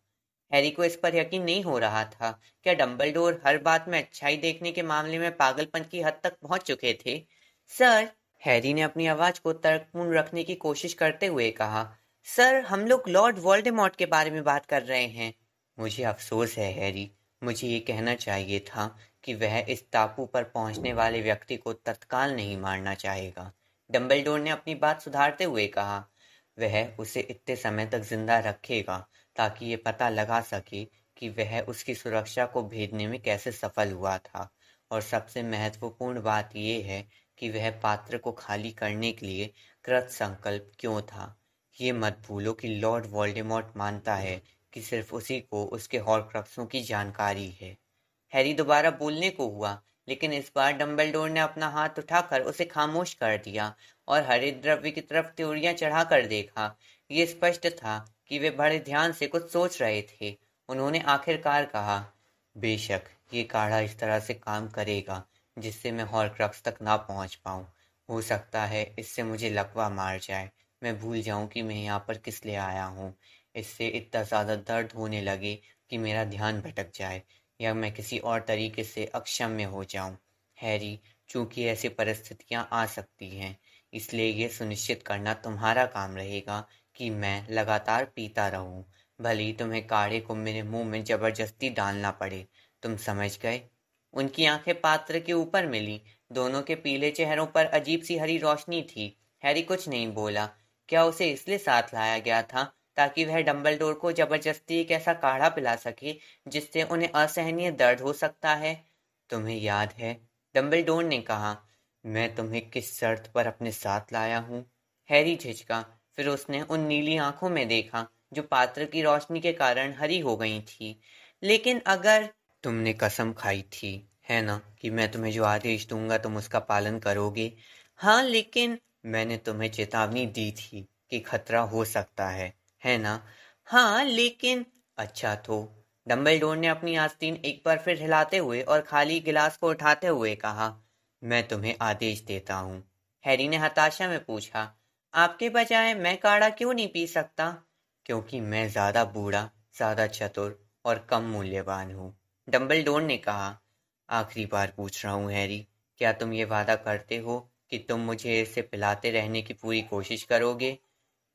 हैरी को इस पर यकीन नहीं हो रहा था। क्या डंबलडोर हर बात में अच्छाई देखने के मामले में पागलपन की हद तक पहुंच चुके थे? सर, हैरी ने अपनी आवाज को तर्कपूर्ण रखने की कोशिश करते हुए कहा, सर, हम लोग लॉर्ड वोल्डेमॉर्ट के बारे में बात कर रहे हैं। मुझे अफसोस है हैरी, मुझे ये कहना चाहिए था कि वह इस टापू पर पहुंचने वाले व्यक्ति को तत्काल नहीं मारना चाहेगा। डंबलडोर ने अपनी बात सुधारते हुए कहा। वह उसे इतने समय तक जिंदा रखेगा ताकि ये पता लगा सके कि वह उसकी सुरक्षा को भेदने में कैसे सफल हुआ था। और सबसे महत्वपूर्ण बात यह है कि वह पात्र को खाली करने के लिए कृत संकल्प क्यों था। ये मत भूलो कि लॉर्ड वोल्डेमॉर्ट मानता है कि सिर्फ उसी को उसके हॉर्क्रक्सों की जानकारी है। हैरी दोबारा बोलने को हुआ, लेकिन इस बार डंबलडोर ने अपना हाथ उठाकर उसे खामोश कर दिया और हरित द्रव्य की तरफ त्योरियां चढ़ाकर देखा। ये स्पष्ट था कि वे बड़े ध्यान से कुछ सोच रहे थे। उन्होंने आखिरकार कहा, बेशक ये काढ़ा इस तरह से काम करेगा जिससे मैं हॉर्क्रक्स तक ना पहुंच पाऊं। हो सकता है इससे मुझे लकवा मार जाए, मैं भूल जाऊं कि मैं यहाँ पर किस लिए आया हूँ। इससे इतना ज़्यादा दर्द होने लगे कि मेरा ध्यान भटक जाए या मैं किसी और तरीके से अक्षम्य हो जाऊं। हैरी, चूंकि ऐसी परिस्थितियां आ सकती हैं, इसलिए ये सुनिश्चित करना तुम्हारा काम रहेगा कि मैं लगातार पीता रहूं, भले ही तुम्हें काढ़े को मेरे मुंह में जबरदस्ती डालना पड़े। तुम समझ गए? उनकी आंखें पात्र के ऊपर मिली। दोनों के पीले चेहरों पर अजीब सी हरी रोशनी थी। हैरी कुछ नहीं बोला। क्या उसे इसलिए साथ लाया गया था ताकि वह डंबलडोर को जबरदस्ती एक ऐसा काढ़ा पिला सके जिससे उन्हें असहनीय दर्द हो सकता है? तुम्हें याद है, डंबलडोर ने कहा, मैं तुम्हें किस शर्त पर अपने साथ लाया हूँ? हैरी झिझका, फिर उसने उन नीली आंखों में देखा जो पात्र की रोशनी के कारण हरी हो गई थी। लेकिन अगर तुमने कसम खाई थी, है ना, कि मैं तुम्हें जो आदेश दूंगा तुम उसका पालन करोगे? हाँ, लेकिन मैंने तुम्हें चेतावनी दी थी कि खतरा हो सकता है ना? हाँ, लेकिन अच्छा तो, डंबलडोर ने अपनी आस्तीन एक बार फिर हिलाते हुए और खाली गिलास को उठाते हुए कहा, मैं तुम्हें आदेश देता हूँ। हैरी ने हताशा में पूछा, आपके बजाय मैं काढ़ा क्यों नहीं पी सकता? क्योंकि मैं ज्यादा बूढ़ा, ज्यादा चतुर और कम मूल्यवान हूँ, डंबलडोर ने कहा। आखिरी बार पूछ रहा हूँ हैरी, क्या तुम ये वादा करते हो कि तुम मुझे इसे पिलाते रहने की पूरी कोशिश करोगे?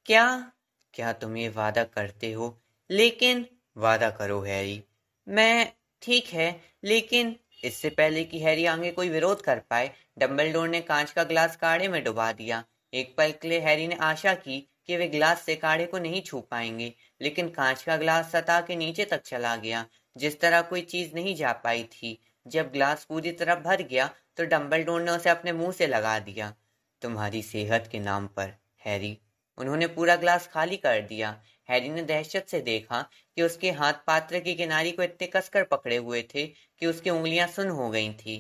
क्या? क्या तुम ये वादा करते हो? लेकिन वादा करो हैरी। मैं ठीक है, लेकिन इससे पहले कि हैरी आगे कोई विरोध कर पाए, डंबलडोर ने कांच का ग्लास काढ़े में डुबा दिया। एक पल के लिए हैरी ने आशा की कि वे ग्लास से काढ़े को नहीं छू पाएंगे, लेकिन कांच का ग्लास सतह के नीचे तक चला गया, जिस तरह कोई चीज नहीं जा पाई थी। जब ग्लास पूरी तरह भर गया तो डंबलडोर ने उसे अपने मुंह से लगा दिया। तुम्हारी सेहत के नाम पर, हैरी। उन्होंने पूरा ग्लास खाली कर दिया। हैरी ने दहशत से देखा कि उसके हाथ पात्र की किनारी को इतने कसकर पकड़े हुए थे कि उसकी उंगलियां सुन्न हो गई थी।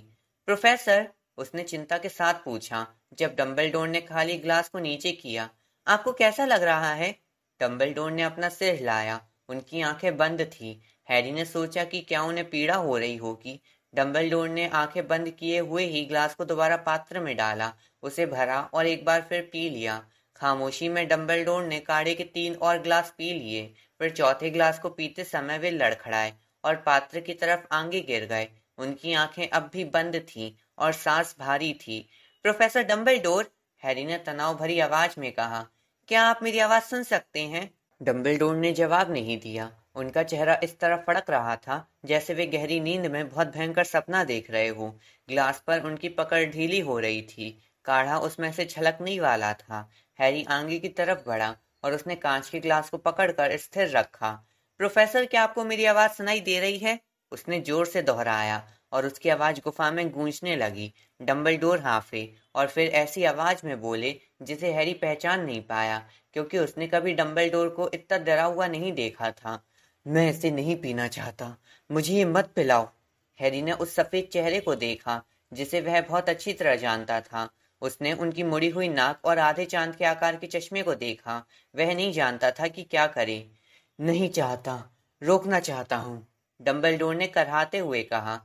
प्रोफेसर, उसने चिंता के साथ पूछा जब डंबलडोर ने खाली ग्लास को नीचे किया, आपको कैसा लग रहा है? डंबलडोर ने अपना सिर हिलाया। उनकी आंखें बंद थी। हैरी ने सोचा कि क्या उन्हें पीड़ा हो रही होगी। डंबलडोर ने आंखें बंद किए हुए ही ग्लास को दोबारा पात्र में डाला, उसे भरा और एक बार फिर पी लिया। खामोशी में डंबलडोर ने काढ़े के 3 और ग्लास पी लिए। फिर चौथे ग्लास को पीते समय वे लड़खड़ाए और पात्र की तरफ आगे गिर गए। उनकी आंखें अब भी बंद थीं और सांस भारी थी। प्रोफेसर डंबलडोर, हैरी ने तनाव भरी आवाज में कहा, क्या आप मेरी आवाज सुन सकते हैं? डंबलडोर ने जवाब नहीं दिया। उनका चेहरा इस तरह फड़क रहा था जैसे वे गहरी नींद में बहुत भयंकर सपना देख रहे हो। ग्लास पर उनकी पकड़ ढीली हो रही थी। काढ़ा उसमें से छलकने वाला था। हैरी आगे की तरफ बढ़ा और उसने कांच के ग्लास को पकड़कर स्थिर रखा। प्रोफेसर, क्या आपको मेरी आवाज सुनाई दे रही है? उसने जोर से दोहराया और उसकी आवाज गुफा में गूंजने लगी। डंबलडोर हांफे और फिर ऐसी आवाज में बोले जिसे हैरी पहचान नहीं पाया, क्योंकि उसने कभी डंबलडोर को इतना डरा हुआ नहीं देखा था। मैं इसे नहीं पीना चाहता, मुझे ये मत पिलाओ। हैरी ने उस सफेद चेहरे को देखा जिसे वह बहुत अच्छी तरह जानता था। उसने उनकी मुड़ी हुई नाक और आधे चांद के आकार के चश्मे को देखा। वह नहीं जानता था कि क्या करे। नहीं चाहता, रोकना चाहता हूँ, डंबलडोर ने करहाते हुए कहा।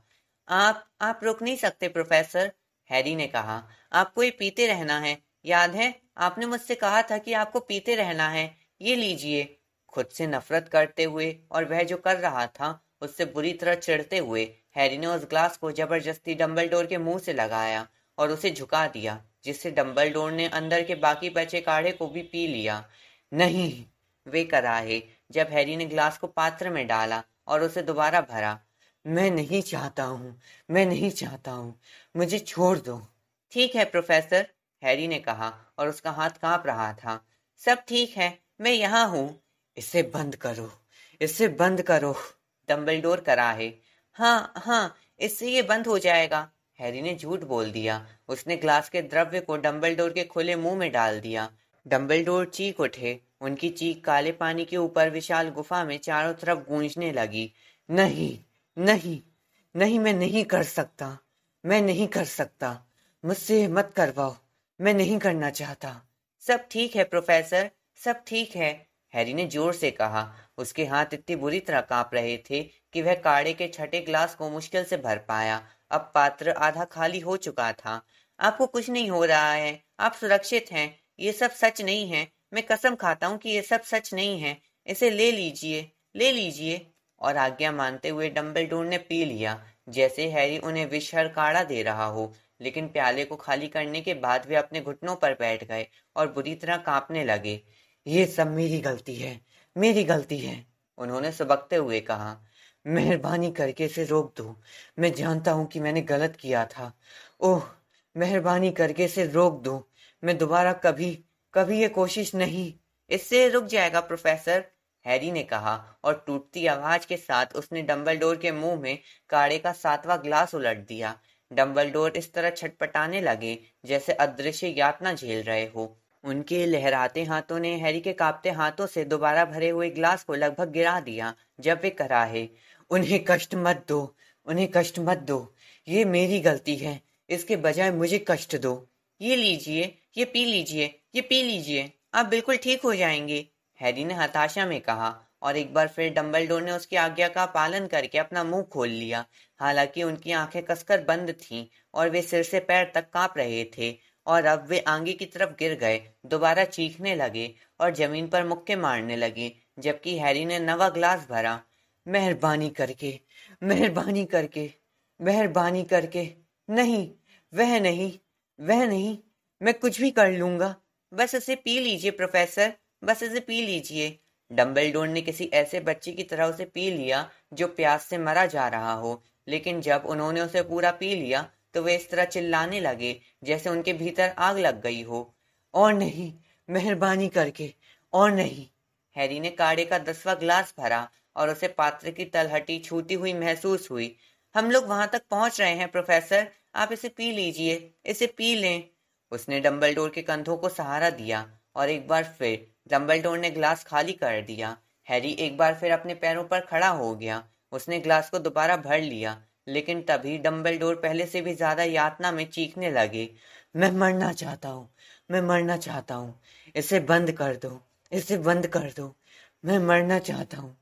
आप रोक नहीं सकते प्रोफेसर, हैरी ने कहा। आपको ये पीते रहना है, याद है आपने मुझसे कहा था कि आपको पीते रहना है। ये लीजिए। खुद से नफरत करते हुए और वह जो कर रहा था उससे बुरी तरह चिढ़ते हुए, हैरी ने उस ग्लास को जबरदस्ती डंबलडोर के मुंह से लगाया और उसे झुका दिया, जिससे डंबलडोर ने अंदर के बाकी बचे काढ़े को भी पी लिया। नहीं, वे कराहे जब हैरी ने ग्लास को पात्र में डाला और उसे दोबारा भरा। मैं नहीं चाहता हूँ, मैं नहीं चाहता हूँ, मुझे छोड़ दो। ठीक है प्रोफेसर, हैरी ने कहा और उसका हाथ कांप रहा था। सब ठीक है, मैं यहाँ हूँ। इसे बंद करो, इसे बंद करो, डंबलडोर कराहे। हाँ हाँ, इससे ये बंद हो जाएगा। हैरी ने झूठ बोल दिया। उसने ग्लास के द्रव्य को डंबलडोर के खुले मुंह में डाल दिया। डंबलडोर चीख उठे। उनकी चीख काले पानी के ऊपर विशाल गुफा में चारों तरफ गूंजने लगी। नहीं, नहीं, नहीं, मैं नहीं कर सकता, मैं नहीं कर सकता, मुझसे मत करवाओ, मैं नहीं करना चाहता। सब ठीक है प्रोफेसर, सब ठीक है, हैरी ने जोर से कहा। उसके हाथ इतनी बुरी तरह कांप रहे थे कि वह काढ़े के छठे ग्लास को मुश्किल से भर पाया। अब पात्र आधा खाली हो चुका था। आपको कुछ नहीं हो रहा है, आप सुरक्षित हैं, ये सब सच नहीं है, मैं कसम खाता हूँ कि ये सब सच नहीं है। इसे ले लीजिए, ले लीजिए। और आज्ञा मानते हुए डंबलडोर ने पी लिया, जैसे हैरी उन्हें विषहर काढ़ा दे रहा हो। लेकिन प्याले को खाली करने के बाद वे अपने घुटनों पर बैठ गए और बुरी तरह कांपने लगे। ये सब मेरी गलती है, मेरी गलती है, उन्होंने सुबकते हुए कहा। मेहरबानी करके इसे रोक दो, मैं जानता हूं कि मैंने गलत किया था। ओह, मेहरबानी करके इसे रोक दो, मैं दोबारा कभी कभी ये कोशिश नहीं। इससे रुक जाएगा प्रोफेसर, हैरी ने कहा और टूटती आवाज के साथ उसने डंबलडोर के मुंह में काढ़े का 7वां ग्लास उलट दिया। डंबलडोर इस तरह छटपटाने लगे जैसे अदृश्य यातना झेल रहे हो। उनके लहराते हाथों ने हैरी के कांपते हाथों से दोबारा भरे हुए ग्लास को लगभग गिरा दिया। जब वे कराहे, उन्हें कष्ट मत दो, उन्हें कष्ट मत दो, ये मेरी गलती है, इसके बजाय मुझे कष्ट दो। ये लीजिए, ये पी लीजिए, ये पी लीजिए, आप बिल्कुल ठीक हो जाएंगे, हैरी ने हताशा में कहा। और एक बार फिर डंबलडोर ने उसकी आज्ञा का पालन करके अपना मुंह खोल लिया। हालांकि उनकी आंखें कसकर बंद थीं और वे सिर से पैर तक कांप रहे थे। और अब वे आगे की तरफ गिर गए, दोबारा चीखने लगे और जमीन पर मुक्के मारने लगे, जबकि हैरी ने नवा ग्लास भरा। मेहरबानी करके, मेहरबानी करके, मेहरबानी करके, नहीं, वह नहीं, वह नहीं, मैं कुछ भी कर लूंगा, बस इसे पी लीजिए प्रोफेसर, बस इसे पी लीजिए। डंबलडोर ने किसी ऐसे बच्चे की तरह उसे पी लिया जो प्यास से मरा जा रहा हो। लेकिन जब उन्होंने उसे पूरा पी लिया तो वे इस तरह चिल्लाने लगे जैसे उनके भीतर आग लग गई हो। और नहीं, मेहरबानी करके, और नहीं। हैरी ने काढ़े का 10वां ग्लास भरा और उसे पात्र की तलहटी छूती हुई महसूस हुई। हम लोग वहां तक पहुंच रहे हैं प्रोफेसर, आप इसे पी लीजिए, इसे पी लें। उसने डंबलडोर के कंधों को सहारा दिया और एक बार फिर डंबलडोर ने ग्लास खाली कर दिया। हैरी एक बार फिर अपने पैरों पर खड़ा हो गया। उसने ग्लास को दोबारा भर लिया, लेकिन तभी डंबलडोर पहले से भी ज्यादा यातना में चीखने लगे। मैं मरना चाहता हूँ, मैं मरना चाहता हूँ, इसे बंद कर दो, इसे बंद कर दो, मैं मरना चाहता हूँ।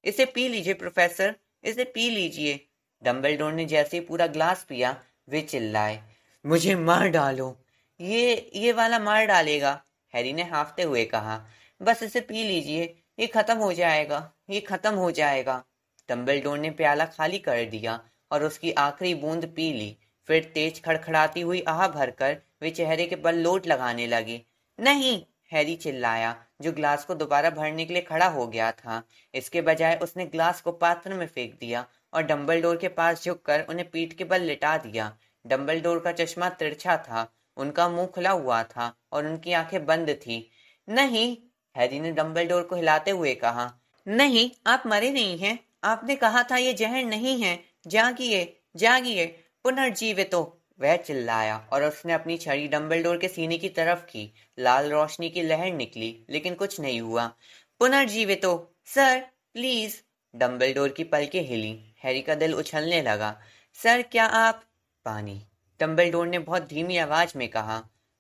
इसे पी लीजिए प्रोफेसर, इसे पी लीजिए। डंबलडोर ने जैसे ही पूरा ग्लास पिया, वे चिल्लाए, मुझे मार डालो, ये वाला मार डालेगा, हैरी ने हाँफते हुए कहा। बस इसे पी लीजिए, ये खत्म हो जाएगा, ये खत्म हो जाएगा। डंबलडोर ने प्याला खाली कर दिया और उसकी आखिरी बूंद पी ली। फिर तेज खड़खड़ाती हुई आह भरकर वे चेहरे के बल लोट लगाने लगे। नहीं, हैरी चिल्लाया, जो ग्लास को दोबारा भरने के लिए खड़ा हो गया था। इसके बजाय उसने ग्लास को पात्र में फेंक दिया और डंबलडोर के पास झुककर उन्हें पीठ के बल लिटा दिया। डंबलडोर का चश्मा तिरछा था, उनका मुंह खुला हुआ था और उनकी आंखें बंद थी। नहीं, हैरी ने डंबलडोर को हिलाते हुए कहा। नहीं, आप मरे नहीं हैं, आपने कहा था ये जहर नहीं है, जागिए, जागिए, पुनर्जीवित हो, वह चिल्लाया और उसने अपनी छड़ी डंबलडोर के सीने की तरफ की। लाल रोशनी की लहर निकली, लेकिन कुछ नहीं हुआ। पुनर्जीवित हो, सर, प्लीज। डंबलडोर की पलकें हिली। हैरी का दिल उछलने लगा। सर, क्या आप? पानी, डंबलडोर ने बहुत धीमी आवाज में कहा।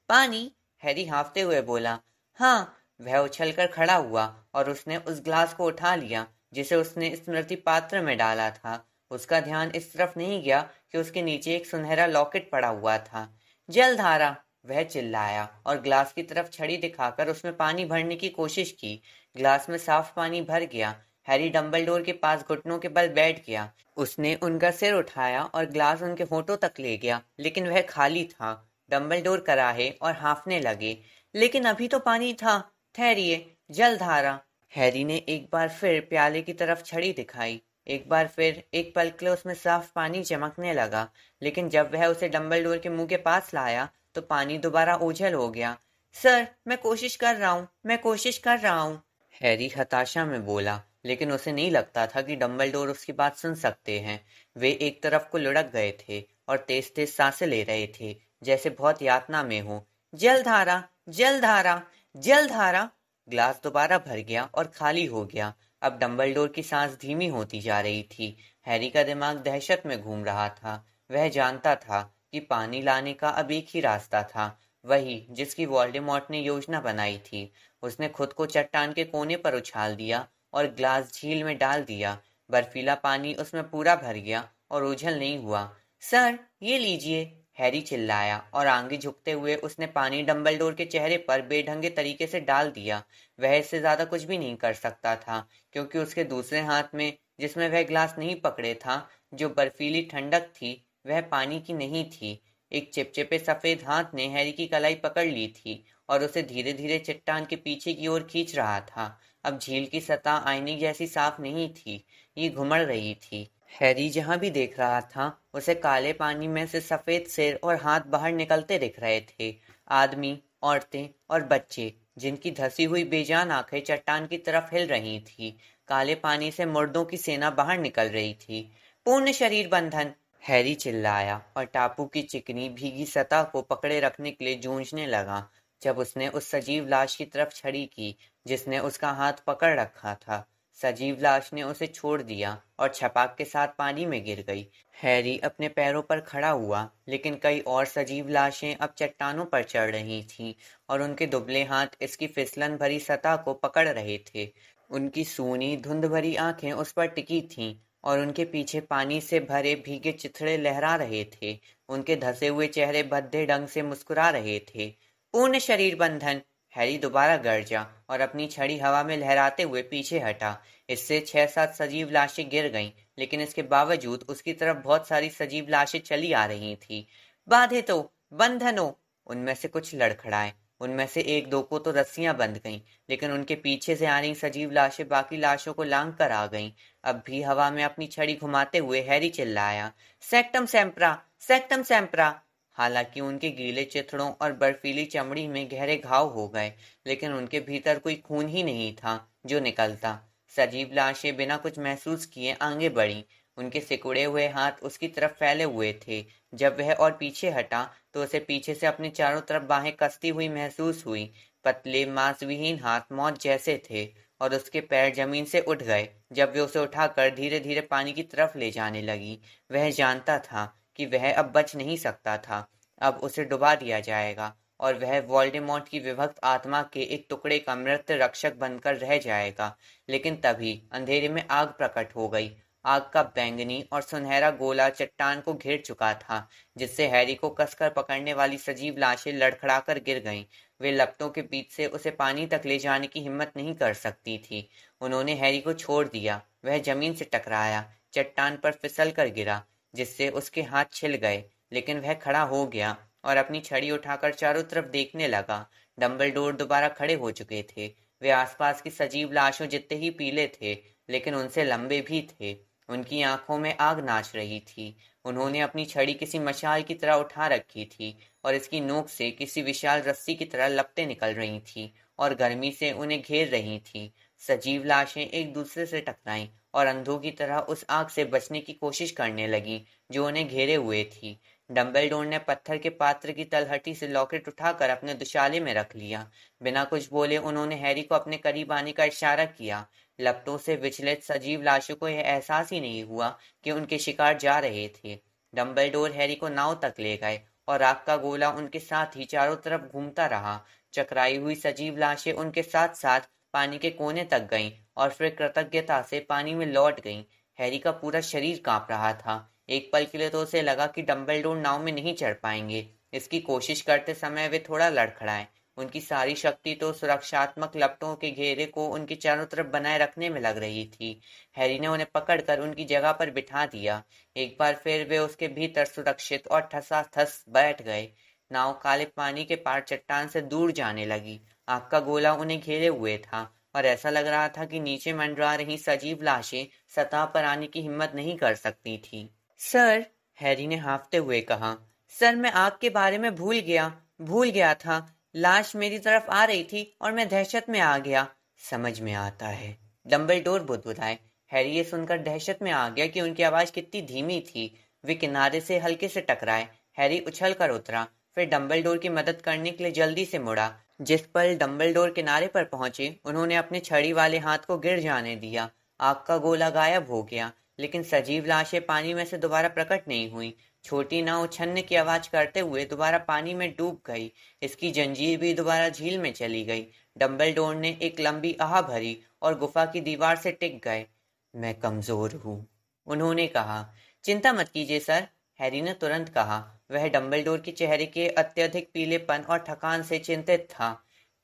पानी, हैरी हाँफते हुए बोला। हाँ, वह उछलकर खड़ा हुआ और उसने उस ग्लास को उठा लिया जिसे उसने स्मृति पात्र में डाला था। उसका ध्यान इस तरफ नहीं गया कि उसके नीचे एक सुनहरा लॉकेट पड़ा हुआ था। जलधारा, वह चिल्लाया और ग्लास की तरफ छड़ी दिखाकर उसमें पानी भरने की कोशिश की। ग्लास में साफ पानी भर गया। हैरी डंबलडोर के पास घुटनों के बल बैठ गया। उसने उनका सिर उठाया और ग्लास उनके होठों तक ले गया, लेकिन वह खाली था। डंबलडोर कराहे और हाँफने लगे। लेकिन अभी तो पानी था, ठहरिए, जलधारा। हैरी ने एक बार फिर प्याले की तरफ छड़ी दिखाई। एक बार फिर एक पल के लिए उसमें साफ पानी चमकने लगा, लेकिन जब वह उसे डंबलडोर के मुंह के पास लाया तो पानी दोबारा ओझल हो गया। सर, मैं कोशिश कर रहा हूँ, मैं कोशिश कर रहा हूँ, हैरी हताशा में बोला, लेकिन उसे नहीं लगता था कि डंबलडोर उसकी बात सुन सकते हैं। वे एक तरफ को लुढ़क गए थे और तेज तेज सांसें ले रहे थे, जैसे बहुत यातना में हो। जलधारा, जलधारा, जलधारा। ग्लास दोबारा भर गया और खाली हो गया। अब डंबलडोर की सांस धीमी होती जा रही थी। हैरी का दिमाग दहशत में घूम रहा था। वह जानता था कि पानी लाने का अब एक ही रास्ता था, वही जिसकी वोल्डेमॉर्ट ने योजना बनाई थी। उसने खुद को चट्टान के कोने पर उछाल दिया और ग्लास झील में डाल दिया। बर्फीला पानी उसमें पूरा भर गया और ओझल नहीं हुआ। सर, ये लीजिए, हैरी चिल्लाया और आगे झुकते हुए उसने पानी डंबलडोर के चेहरे पर बेढंगे तरीके से डाल दिया। वह इससे ज्यादा कुछ भी नहीं कर सकता था, क्योंकि उसके दूसरे हाथ में, जिसमें वह ग्लास नहीं पकड़े था, जो बर्फीली ठंडक थी, वह पानी की नहीं थी। एक चिपचिपे सफेद हाथ ने हैरी की कलाई पकड़ ली थी और उसे धीरे धीरे चट्टान के पीछे की ओर खींच रहा था। अब झील की सतह आईने जैसी साफ नहीं थी, ये घुमड़ रही थी। हैरी जहां भी देख रहा था, उसे काले पानी में से सफेद सिर और हाथ बाहर निकलते दिख रहे थे। आदमी, औरतें और बच्चे, जिनकी धसी हुई बेजान आंखें चट्टान की तरफ हिल रही थी। काले पानी से मुर्दों की सेना बाहर निकल रही थी। पूर्ण शरीर बंधन, हैरी चिल्लाया और टापू की चिकनी भीगी सतह को पकड़े रखने के लिए जूझने लगा। जब उसने उस सजीव लाश की तरफ छड़ी की जिसने उसका हाथ पकड़ रखा था, सजीव लाश ने उसे छोड़ दिया और छपाक के साथ पानी में गिर गई। हैरी अपने पैरों पर खड़ा हुआ, लेकिन कई और सजीव लाशें अब चट्टानों पर चढ़ रही थीं और उनके दुबले हाथ इसकी फिसलन भरी सतह को पकड़ रहे थे। उनकी सूनी धुंध भरी आंखें उस पर टिकी थीं और उनके पीछे पानी से भरे भीगे चिथड़े लहरा रहे थे। उनके धसे हुए चेहरे भद्दे ढंग से मुस्कुरा रहे थे। पूर्ण शरीर बंधन, हैरी दोबारा गरजा और अपनी छड़ी हवा में लहराते हुए पीछे हटा। इससे 6-7 सजीव लाशें गिर गईं, लेकिन इसके बावजूद उसकी तरफ बहुत सारी सजीव लाशें चली आ रही थीं। बाधितो, बंधनो, उनमें से कुछ लड़खड़ाए। उनमें से एक दो को तो रस्सियां बंध गईं, लेकिन उनके पीछे से आ रही सजीव लाशें बाकी लाशों को लांघ कर आ गईं। अब भी हवा में अपनी छड़ी घुमाते हुए हैरी चिल्लाया, सेक्टम सेम्प्रा, सेक्टम सेम्प्रा। हालांकि उनके गीले चिथड़ों और बर्फीली चमड़ी में गहरे घाव हो गए, लेकिन उनके भीतर कोई खून ही नहीं था जो निकलता। सजीव लाशें बिना कुछ महसूस किए आगे बढ़ीं। उनके सिकुड़े हुए हाथ उसकी तरफ फैले हुए थे। जब वह और पीछे हटा तो उसे पीछे से अपने चारों तरफ बाहें कसती हुई महसूस हुई। पतले मांसविहीन हाथ मौत जैसे थे और उसके पैर जमीन से उठ गए जब वे उसे उठाकर धीरे धीरे पानी की तरफ ले जाने लगी। वह जानता था कि वह अब बच नहीं सकता था। अब उसे डुबा दिया जाएगा और वह वोल्डेमॉर्ट की विभक्त आत्मा के एक टुकड़े का मृत रक्षक बनकर रह जाएगा। लेकिन तभी अंधेरे में आग प्रकट हो गई। आग का बैंगनी और सुनहरा गोला चट्टान को घेर चुका था, जिससे हैरी को कसकर पकड़ने वाली सजीव लाशें लड़खड़ाकर गिर गईं। वे लपटों के बीच से उसे पानी तक ले जाने की हिम्मत नहीं कर सकती थी। उन्होंने हैरी को छोड़ दिया। वह जमीन से टकराया, चट्टान पर फिसल कर गिरा, जिससे उसके हाथ छिल गए, लेकिन वह खड़ा हो गया और अपनी छड़ी उठाकर चारों तरफ देखने लगा। डंबलडोर दोबारा खड़े हो चुके थे। वे आसपास की सजीव लाशों जितने ही पीले थे, लेकिन उनसे लंबे भी थे। उनकी आंखों में आग नाच रही थी। उन्होंने अपनी छड़ी किसी मशाल की तरह उठा रखी थी और इसकी नोक से किसी विशाल रस्सी की तरह लपटें निकल रही थीं और गर्मी से उन्हें घेर रही थीं। सजीव लाशें एक दूसरे से टकराईं और अंधों की तरह उस आग से बचने की कोशिश करने लगीं जो उन्हें घेरे हुए थी। डंबलडोर ने पत्थर के पात्र की तलहटी से लॉकेट उठाकर अपने दुशाले में रख लिया। बिना कुछ बोले उन्होंने हैरी को अपने करीब आने का इशारा किया। लपटों से विचलित सजीव लाशों को यह एहसास ही नहीं हुआ कि उनके शिकार जा रहे थे। डंबलडोर हैरी को नाव तक ले गए और आग का गोला उनके साथ ही चारों तरफ घूमता रहा। चकराई हुई सजीव लाशें उनके साथ साथ पानी के कोने तक गईं और फिर कृतज्ञता से पानी में लौट गईं। हैरी का पूरा शरीर कांप रहा था। एक पल के लिए तो उसे लगा कि डंबलडोर नाव में नहीं चढ़ पाएंगे। इसकी कोशिश करते समय वे थोड़ा लड़खड़ाए। उनकी सारी शक्ति तो सुरक्षात्मक लपटों के घेरे को उनकी चारों तरफ बनाए रखने में लग रही थी। हैरी ने उन्हें पकड़कर उनकी जगह पर बिठा दिया। एक बार फिर वे उसके भीतर सुरक्षित और ठसाठस बैठ गए। नाव काले पानी के पार चट्टान से दूर जाने लगी। आग का गोला उन्हें घेरे हुए था और ऐसा लग रहा था कि नीचे मंडरा रही सजीव लाशें सतह पर आने की हिम्मत नहीं कर सकती थी। सर, हैरी ने हाँफते हुए कहा, सर मैं आग के बारे में भूल गया था। लाश मेरी तरफ आ रही थी और मैं दहशत में आ गया। समझ में आता है, डंबलडोर बुदबुदाए। हैरी ये सुनकर दहशत में आ गया कि उनकी आवाज कितनी धीमी थी। वे किनारे से हल्के से टकराए। हैरी उछल कर उतरा, फिर डंबलडोर की मदद करने के लिए जल्दी से मुड़ा। जिस पल डंबलडोर किनारे पर पहुंचे, उन्होंने अपने छड़ी वाले हाथ को गिर जाने दिया। आग का गोला गायब हो गया, लेकिन सजीव लाशें पानी में से दोबारा प्रकट नहीं हुई। छोटी नाव उछलने की आवाज करते हुए दोबारा पानी में डूब गई। इसकी जंजीर भी दोबारा झील में चली गई। डंबलडोर ने एक लंबी आह भरी और गुफा की दीवार से टिक गए। मैं कमजोर हूँ, उन्होंने कहा। चिंता मत कीजिए सर, हैरी ने तुरंत कहा। वह डंबलडोर के चेहरे के अत्यधिक पीलेपन और थकान से चिंतित था।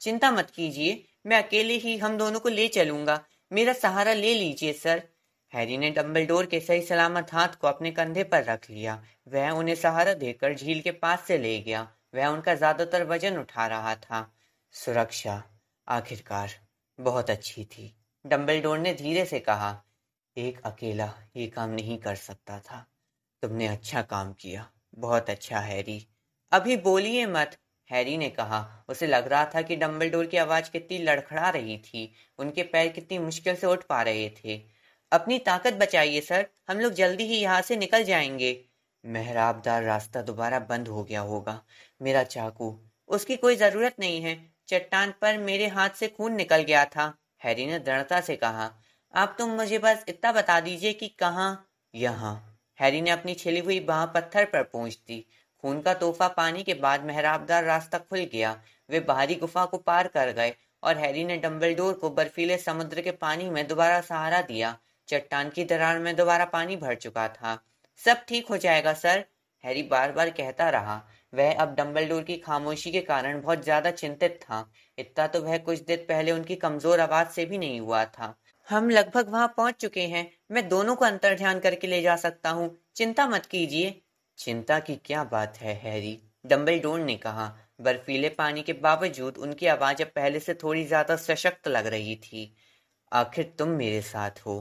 चिंता मत कीजिए, मैं अकेले ही हम दोनों को ले चलूंगा। मेरा सहारा ले लीजिए सर। हैरी ने डंबलडोर के सही सलामत हाथ को अपने कंधे पर रख लिया। वह उन्हें सहारा देकर झील के पास से ले गया। वह उनका ज्यादातर वजन उठा रहा था। सुरक्षा, आखिरकार, बहुत अच्छी थी, डंबलडोर ने धीरे से कहा। एक अकेला ये काम नहीं कर सकता था। तुमने अच्छा काम किया, बहुत अच्छा हैरी। अभी बोलिए मत, हैरी ने कहा। उसे लग रहा था कि डंबलडोर की आवाज कितनी लड़खड़ा रही थी। उनके पैर कितनी मुश्किल से उठ पा रहे थे। अपनी ताकत बचाइए सर, हम लोग जल्दी ही यहाँ से निकल जाएंगे। मेहराबदार रास्ता दोबारा बंद हो गया होगा। मेरा चाकू, उसकी कोई जरूरत नहीं है। चट्टान पर मेरे हाथ से खून निकल गया था, हैरी ने दृढ़ता से कहा। आप तुम मुझे बस इतना बता दीजिए कि कहाँ। यहाँ, हैरी ने अपनी छिली हुई बाह पत्थर पर पहुंच दी। खून का तोहफा पाने के बाद मेहराबदार रास्ता खुल गया। वे बाहरी गुफा को पार कर गए और हैरी ने डंबलडोर को बर्फीले समुद्र के पानी में दोबारा सहारा दिया। चट्टान की दरार में दोबारा पानी भर चुका था। सब ठीक हो जाएगा सर, हैरी बार बार कहता रहा। वह अब डंबलडोर की खामोशी के कारण बहुत ज्यादा चिंतित था। इतना तो वह कुछ देर पहले उनकी कमजोर आवाज से भी नहीं हुआ था। हम लगभग वहां पहुंच चुके हैं। मैं दोनों को अंतर्ध्यान करके ले जा सकता हूँ, चिंता मत कीजिए। चिंता की क्या बात है हैरी, डंबलडोर ने कहा। बर्फीले पानी के बावजूद उनकी आवाज अब पहले से थोड़ी ज्यादा सशक्त लग रही थी। आखिर तुम मेरे साथ हो,